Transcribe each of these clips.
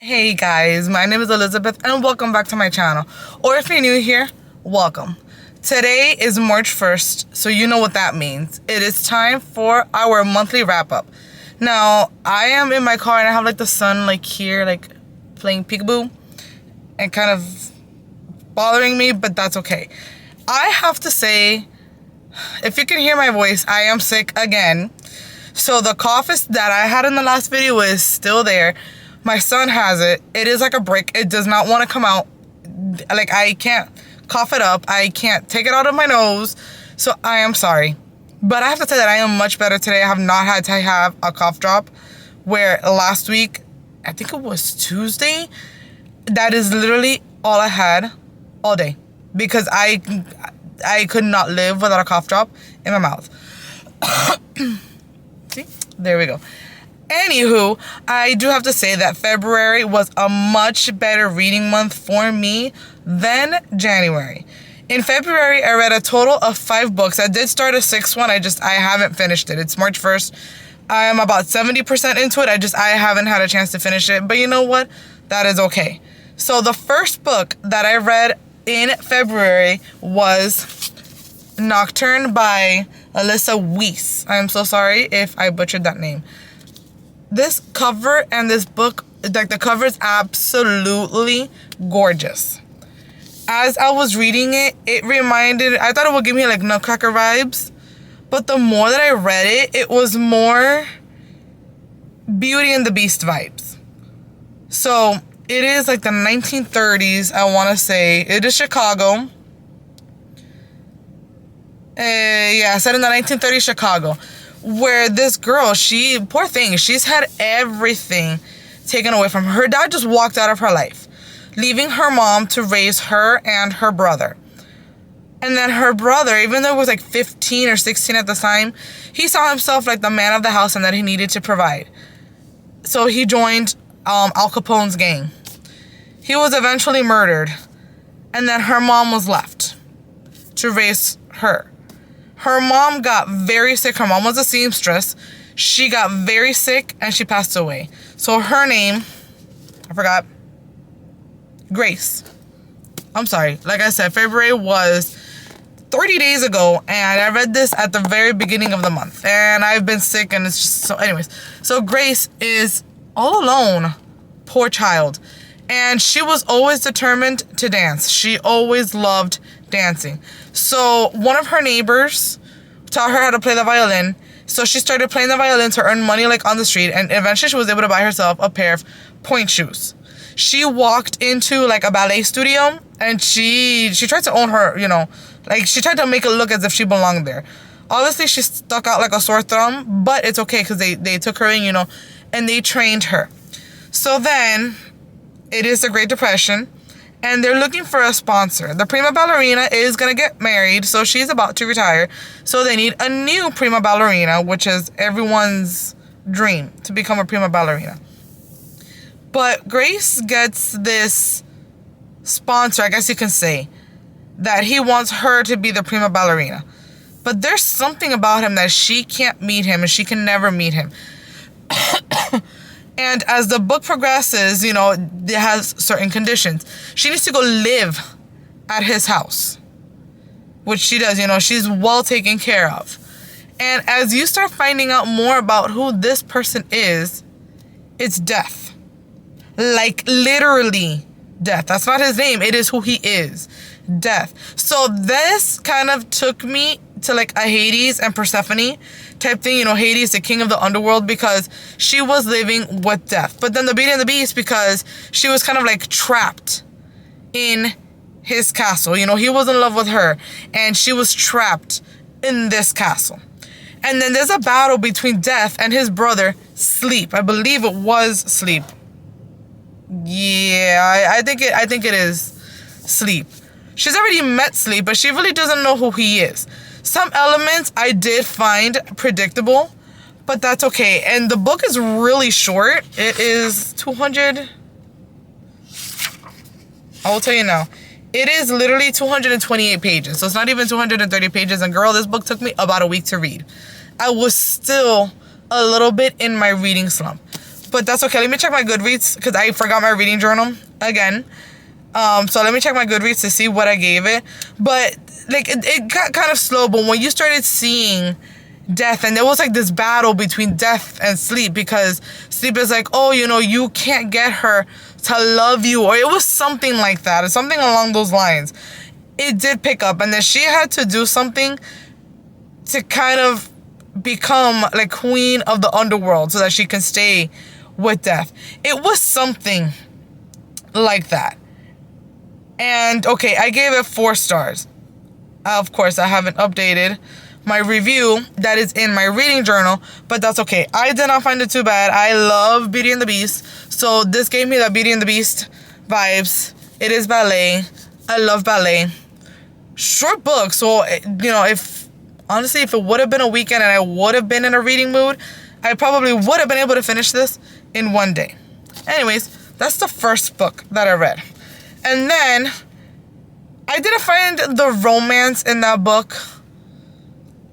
Hey guys, my name is Elizabeth and welcome back to my channel. Or if you're new here, welcome. Today is March 1st, so you know what that means. It is time for our monthly wrap up. Now, I am in my car and I have like the sun like here, like playing peekaboo and kind of bothering me, but that's okay. I have to say, if you can hear my voice, I am sick again. So the cough that I had in the last video is still there. My son has it. It is like a brick. It does not want to come out. Like, I can't cough it up. I can't take it out of my nose. So I am sorry. But I have to say that I am much better today. I have not had to have a cough drop, where last week, I think it was Tuesday, that is literally all I had all day. Because I could not live without a cough drop in my mouth. See? There we go. Anywho, I do have to say that February was a much better reading month for me than January. In February, I read a total of 5 books. I did start a 6th one. I haven't finished it. It's March 1st. I am about 70% into it. I haven't had a chance to finish it. But you know what? That is okay. So the first book that I read in February was Nocturne by Alyssa Weiss. I am so sorry if I butchered that name. This cover and this book, like the cover is absolutely gorgeous. As I was reading it, I thought it would give me like Nutcracker vibes. But the more that I read it, it was more Beauty and the Beast vibes. So it is like the 1930s, I want to say. It is Chicago. Set in the 1930s Chicago. Where this girl, poor thing, she's had everything taken away from her. Her dad just walked out of her life, leaving her mom to raise her and her brother. And then her brother, even though he was like 15 or 16 at the time, he saw himself like the man of the house and that he needed to provide. So he joined Al Capone's gang. He was eventually murdered. And then her mom was left to raise her. Her mom got very sick. Her mom was a seamstress. She got very sick and she passed away. So her name, I forgot, Grace. I'm sorry. Like I said, February was 30 days ago and I read this at the very beginning of the month. And I've been sick and it's just so... Anyways, so Grace is all alone. Poor child. And she was always determined to dance. She always loved dancing. So one of her neighbors taught her how to play the violin. So she started playing the violin to earn money like on the street. And eventually she was able to buy herself a pair of pointe shoes. She walked into like a ballet studio and she tried to own her, like she tried to make it look as if she belonged there. Obviously she stuck out like a sore thumb, but it's okay because they took her in, and they trained her. So then it is the Great Depression. And they're looking for a sponsor. The prima ballerina is going to get married, so she's about to retire. So they need a new prima ballerina, which is everyone's dream, to become a prima ballerina. But Grace gets this sponsor, I guess you can say, that he wants her to be the prima ballerina. But there's something about him that she can't meet him, and she can never meet him. And as the book progresses, it has certain conditions. She needs to go live at his house, which she does. She's well taken care of. And as you start finding out more about who this person is, it's Death. Like literally Death. That's not his name. It is who he is. Death. So this kind of took me to like a Hades and Persephone type thing. Hades, the king of the underworld, because she was living with Death. But then the Beauty and the Beast, because she was kind of like trapped in his castle. He was in love with her and she was trapped in this castle. And then there's a battle between Death and his brother Sleep. I believe it was Sleep. Yeah, I think it is Sleep. She's already met Sleep, but she really doesn't know who he is. Some elements I did find predictable, but that's okay. And the book is really short. It is 200... I will tell you now. It is literally 228 pages. So it's not even 230 pages. And girl, this book took me about a week to read. I was still a little bit in my reading slump. But that's okay. Let me check my Goodreads because I forgot my reading journal again. So let me check my Goodreads to see what I gave it. But like it got kind of slow. But when you started seeing death, and there was like this battle between death and sleep, because sleep is like, oh, you know, you can't get her to love you, or it was something like that, or something along those lines. It did pick up, and then she had to do something to kind of become like queen of the underworld so that she can stay with death. It was something like that. And okay, I gave it 4 stars. Of course, I haven't updated my review that is in my reading journal, but that's okay. I did not find it too bad. I love Beauty and the Beast, so this gave me that Beauty and the Beast vibes. It is ballet. I love ballet. Short book, so you know, if it would have been a weekend and I would have been in a reading mood, I probably would have been able to finish this in one day. Anyways, that's the first book that I read. And then I didn't find the romance in that book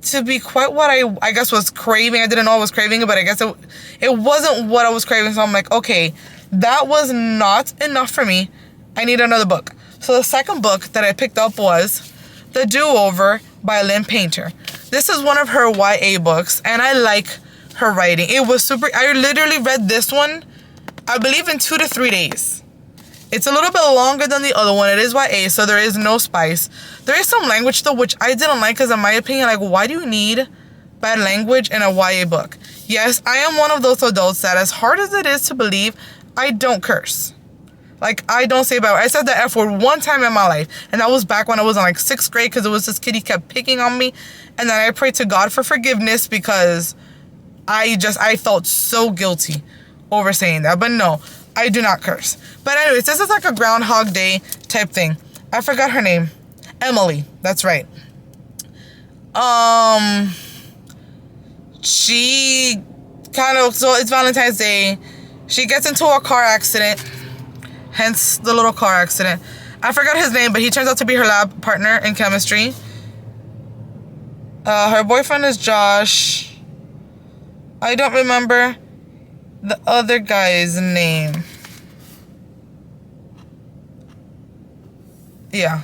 to be quite what I guess was craving. I didn't know I was craving it, but I guess it wasn't what I was craving. So I'm like, okay, that was not enough for me. I need another book. So the second book that I picked up was The Do-Over by Lynn Painter. This is one of her YA books, and I like her writing. It was super. I literally read this one, I believe, in 2 to 3 days. It's a little bit longer than the other one. It is YA, so there is no spice. There is some language, though, which I didn't like, because in my opinion, like, why do you need bad language in a YA book? Yes, I am one of those adults that, as hard as it is to believe, I don't curse. Like, I don't say bad. I said the F word one time in my life, and that was back when I was in, like, 6th grade, because it was this kid, he kept picking on me, and then I prayed to God for forgiveness, because I felt so guilty over saying that. But no, I do not curse. But anyways, this is like a Groundhog Day type thing. I forgot her name. Emily. That's right. She kind of, so it's Valentine's Day. She gets into a car accident. Hence the little car accident. I forgot his name, but he turns out to be her lab partner in chemistry. Her boyfriend is Josh. I don't remember the other guy's name. Yeah,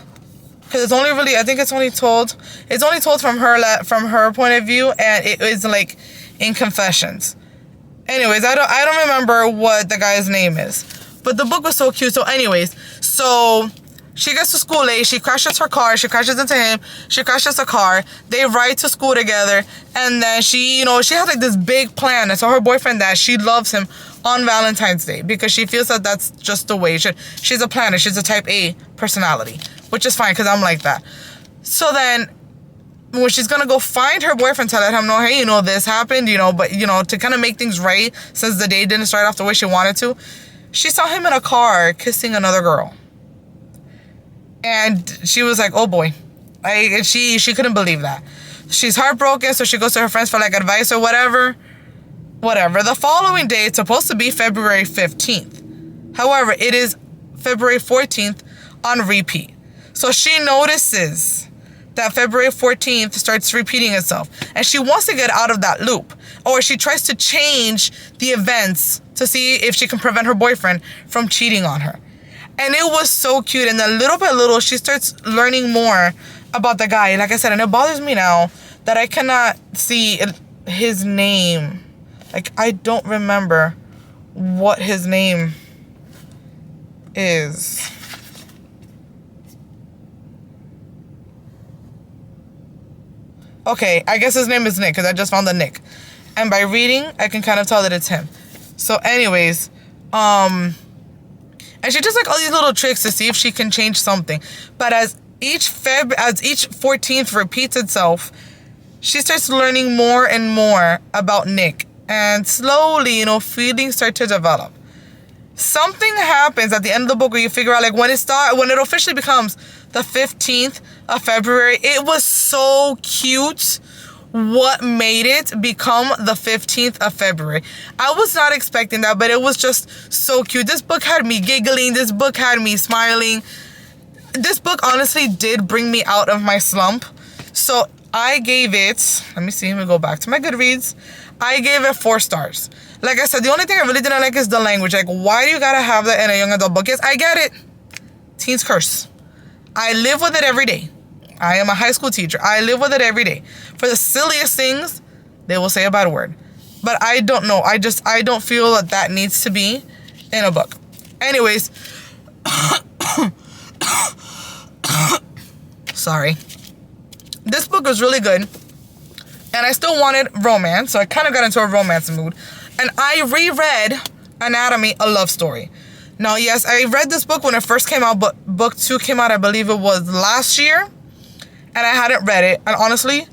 because it's only really, I think it's only told from her point of view, and it is like in confessions. Anyways, I don't remember what the guy's name is, but the book was so cute. So anyways, so she gets to school late. She crashes her car. She crashes into him. She crashes the car. They ride to school together, and then she has like this big plan. And so her boyfriend, that she loves him on Valentine's Day, because she feels that that's just the way. She's a planner. She's a type A personality, which is fine, because I'm like that. So then when she's going to go find her boyfriend to let him know, hey, this happened, but, to kind of make things right, since the day didn't start off the way she wanted to, she saw him in a car kissing another girl. And she was like, oh boy. She couldn't believe that. She's heartbroken, so she goes to her friends for like advice or whatever. The following day, it's supposed to be February 15th. However, it is February 14th on repeat. So she notices that February 14th starts repeating itself. And she wants to get out of that loop. Or she tries to change the events to see if she can prevent her boyfriend from cheating on her. And it was so cute. And then little by little, she starts learning more about the guy. Like I said, and it bothers me now that I cannot see his name. Like, I don't remember what his name is. Okay, I guess his name is Nick, because I just found the Nick. And by reading, I can kind of tell that it's him. So anyways, and she does like all these little tricks to see if she can change something. But as each 14th repeats itself, she starts learning more and more about Nick. And slowly, feelings start to develop. Something happens at the end of the book where you figure out, like, when it officially becomes the 15th of February. It was so cute what made it become the 15th of February. I was not expecting that, but it was just so cute. This book had me giggling. This book had me smiling. This book honestly did bring me out of my slump. So I gave it, let me go back to my Goodreads. I gave it 4 stars. Like I said, the only thing I really didn't like is the language. Like, why do you gotta have that in a young adult book? Yes, I get it. Teens curse. I live with it every day. I am a high school teacher. I live with it every day. For the silliest things, they will say a bad word. But I don't know. I don't feel that needs to be in a book. Anyways. Sorry. This book was really good. And I still wanted romance. So I kind of got into a romance mood. And I reread Anatomy, a Love Story. Now, yes, I read this book when it first came out, but book 2 came out, I believe it was last year. And I hadn't read it. And honestly,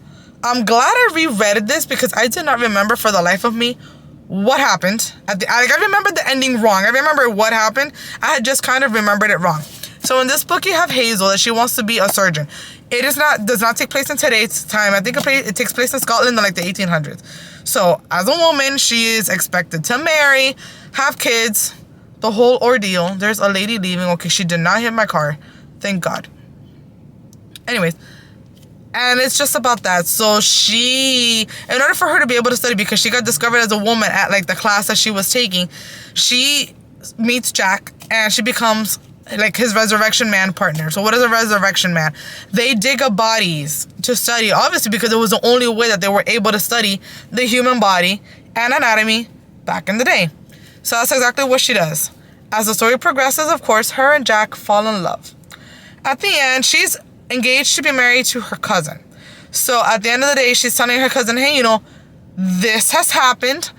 I'm glad I reread this because I did not remember for the life of me what happened. I remembered the ending wrong. I remember what happened. I had just kind of remembered it wrong. So in this book, you have Hazel, that she wants to be a surgeon. It does not take place in today's time. I think it takes place in Scotland in like the 1800s. So as a woman, she is expected to marry, have kids, the whole ordeal. There's a lady leaving. Okay, she did not hit my car. Thank God. Anyways, and it's just about that. So in order for her to be able to study, because she got discovered as a woman at like the class that she was taking, she meets Jack and she becomes like his resurrection man partner. So what is a resurrection man? They dig up bodies to study, obviously, because it was the only way that they were able to study the human body and anatomy back in the day. So that's exactly what she does. As the story progresses, of course, her and Jack fall in love. At the end, she's engaged to be married to her cousin. So at the end of the day, she's telling her cousin, hey, this has happened.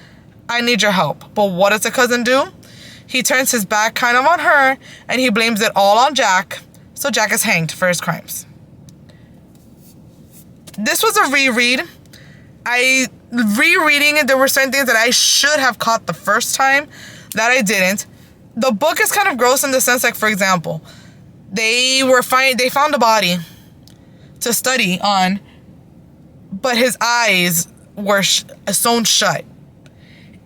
I need your help. But what does the cousin do? He turns his back kind of on her, and he blames it all on Jack. So Jack is hanged for his crimes. This was a reread. Rereading it, there were certain things that I should have caught the first time that I didn't. The book is kind of gross in the sense, like, for example, they found a body to study on, but his eyes were sewn shut.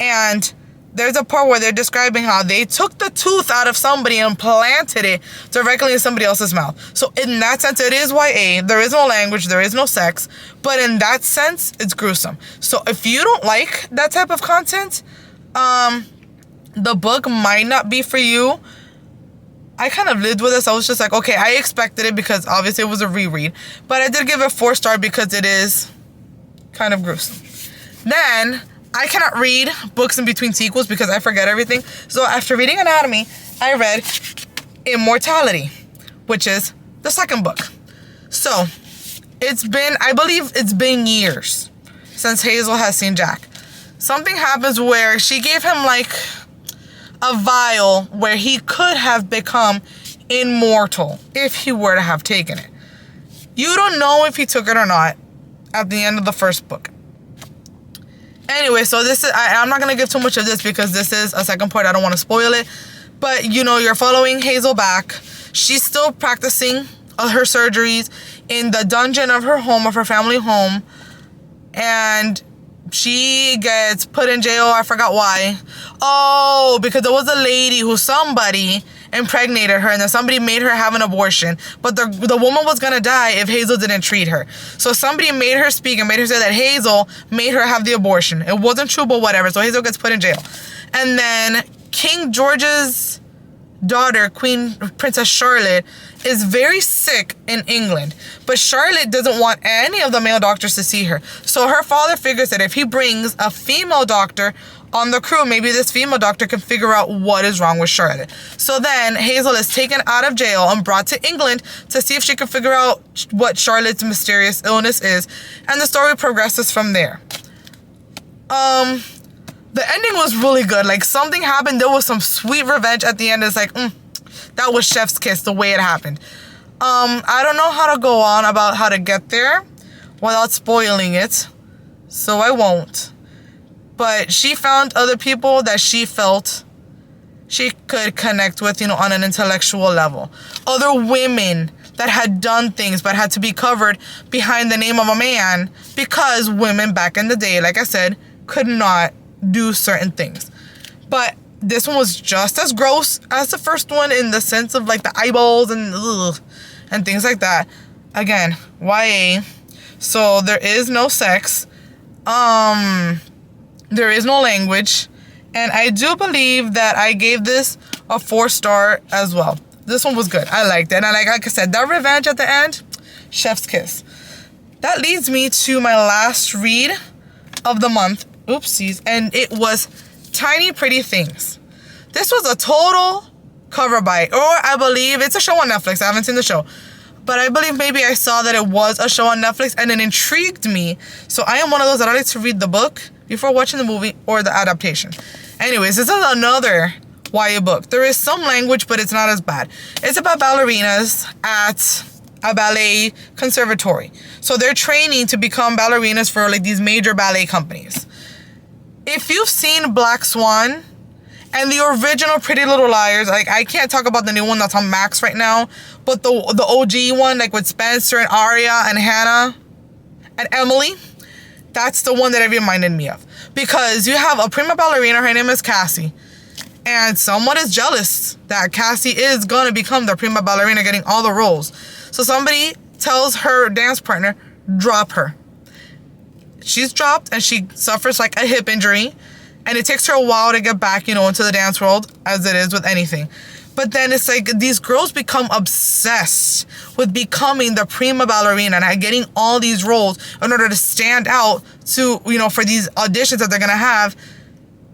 And there's a part where they're describing how they took the tooth out of somebody and planted it directly in somebody else's mouth. So in that sense, it is YA. There is no language. There is no sex. But in that sense, it's gruesome. So if you don't like that type of content, the book might not be for you. I kind of lived with this. I was just like, okay, I expected it because obviously it was a reread. But I did give it 4 stars because it is kind of gruesome. Then I cannot read books in between sequels because I forget everything. So after reading Anatomy, I read Immortality, which is the second book. So I believe it's been years since Hazel has seen Jack. Something happens where she gave him like a vial where he could have become immortal if he were to have taken it. You don't know if he took it or not at the end of the first book. Anyway, so this is, I'm not going to give too much of this because this is a second part. I don't want to spoil it. But, you're following Hazel back. She's still practicing her surgeries in the dungeon of her home, of her family home. And she gets put in jail. I forgot why. Oh, because there was a lady who somebody impregnated her and then somebody made her have an abortion. But the woman was going to die if Hazel didn't treat her. So somebody made her speak and made her say that Hazel made her have the abortion. It wasn't true, but whatever. So Hazel gets put in jail. And then King George's daughter, Princess Charlotte, is very sick in England. But Charlotte doesn't want any of the male doctors to see her. So her father figures that if he brings a female doctor on the crew, maybe this female doctor can figure out what is wrong with Charlotte. So then Hazel is taken out of jail and brought to England to see if she can figure out what Charlotte's mysterious illness is. And the story progresses from there. The ending was really good. Like, something happened. There was some sweet revenge at the end. It's like, that was chef's kiss, the way it happened. I don't know how to go on about how to get there without spoiling it, so I won't. But she found other people that she felt she could connect with, on an intellectual level. Other women that had done things but had to be covered behind the name of a man because women back in the day, like I said, could not do certain things. But this one was just as gross as the first one in the sense of like the eyeballs and things like that. Again, YA. So there is no sex. There is no language. And I do believe that I gave this a 4-star as well. This one was good. I liked it. And like I said, that revenge at the end, chef's kiss. That leads me to my last read of the month. Oopsies. And it was Tiny Pretty Things. This was a total cover buy. Or I believe it's a show on Netflix. I haven't seen the show. But I believe maybe I saw that it was a show on Netflix and it intrigued me. So I am one of those that I like to read the book before watching the movie or the adaptation. Anyways, this is another YA book. There is some language, but it's not as bad. It's about ballerinas at a ballet conservatory. So they're training to become ballerinas for like these major ballet companies. If you've seen Black Swan and the original Pretty Little Liars, like I can't talk about the new one that's on Max right now, but the OG one, like with Spencer and Aria and Hannah and Emily, that's the one that it reminded me of. Because you have a prima ballerina, her name is Cassie, and someone is jealous that Cassie is gonna become the prima ballerina, getting all the roles. So somebody tells her dance partner, drop her. She's dropped and she suffers like a hip injury, and it takes her a while to get back, into the dance world, as it is with anything. But then it's like these girls become obsessed with becoming the prima ballerina and getting all these roles in order to stand out to, for these auditions that they're going to have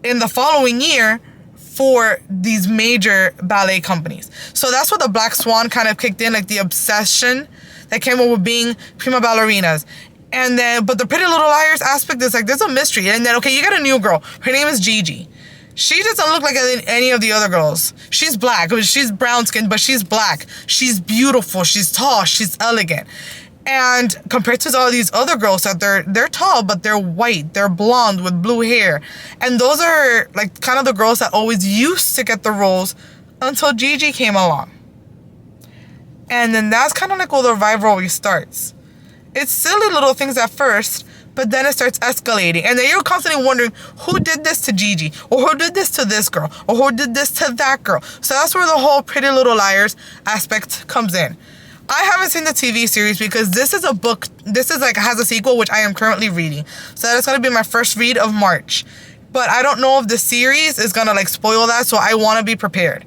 in the following year for these major ballet companies. So that's what the Black Swan kind of kicked in, like the obsession that came up with being prima ballerinas. And then, but the Pretty Little Liars aspect is like, there's a mystery. And then, okay, you got a new girl. Her name is Gigi. She doesn't look like any of the other girls. She's black. She's brown skinned, but she's black. She's beautiful. She's tall. She's elegant. And compared to all these other girls that they're tall, but they're white. They're blonde with blue hair. And those are like kind of the girls that always used to get the roles until Gigi came along. And then that's kind of like where the rivalry starts. It's silly little things at first, but then it starts escalating. And then you're constantly wondering who did this to Gigi, or who did this to this girl, or who did this to that girl. So that's where the whole Pretty Little Liars aspect comes in. I haven't seen the TV series because this is a book. This is like has a sequel, which I am currently reading. So that's going to be my first read of March. But I don't know if the series is going to like spoil that. So I want to be prepared.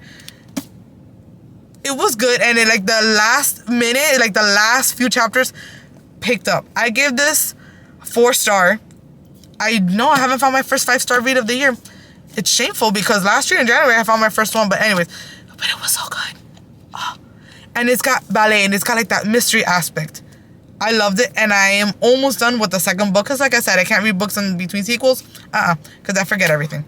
It was good. And in like the last minute, like the last few chapters picked up. I give this 4-star. I know I haven't found my first 5-star read of the year. It's shameful because last year in January I found my first one. But anyways, but it was so good. Oh. And it's got ballet and it's got like that mystery aspect. I loved it, and I am almost done with the second book. Because like I said, I can't read books in between sequels. Because I forget everything.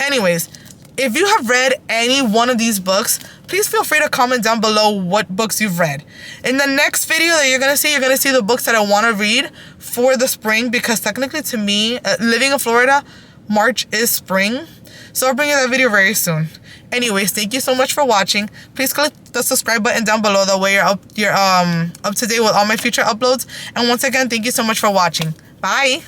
Anyways, if you have read any one of these books, please feel free to comment down below what books you've read. In the next video that you're going to see the books that I want to read for the spring. Because technically to me, living in Florida, March is spring. So I'll bring you that video very soon. Anyways, thank you so much for watching. Please click the subscribe button down below. That way you're up to date with all my future uploads. And once again, thank you so much for watching. Bye.